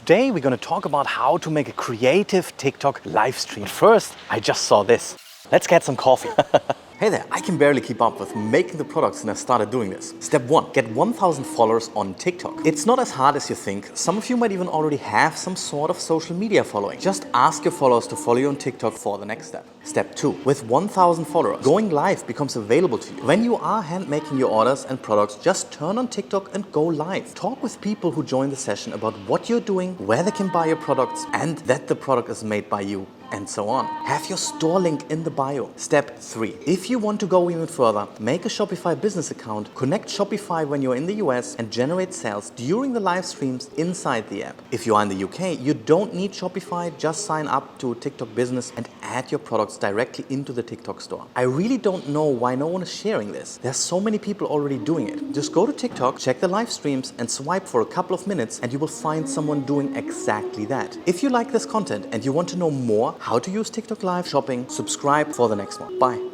Today we're going to talk about how to make a creative TikTok live stream. First, I just saw this. Let's get some coffee. Hey there, I can barely keep up with making the products and I started doing this. Step 1, get 1,000 followers on TikTok. It's not as hard as you think. Some of you might even already have some sort of social media following. Just ask your followers to follow you on TikTok for the next step. Step 2, with 1,000 followers, going live becomes available to you. When you are hand making your orders and products, just turn on TikTok and go live. Talk with people who join the session about what you're doing, where they can buy your products, and that the product is made by you, and so on. Have your store link in the bio. Step 3. If you want to go even further, make a Shopify business account, connect Shopify when you're in the US and generate sales during the live streams inside the app. If you are in the UK, you don't need Shopify, just sign up to TikTok Business and add your products directly into the TikTok store. I really don't know why no one is sharing this. There's so many people already doing it. Just go to TikTok, check the live streams and swipe for a couple of minutes and you will find someone doing exactly that. If you like this content and you want to know more how to use TikTok Live Shopping, subscribe for the next one. Bye.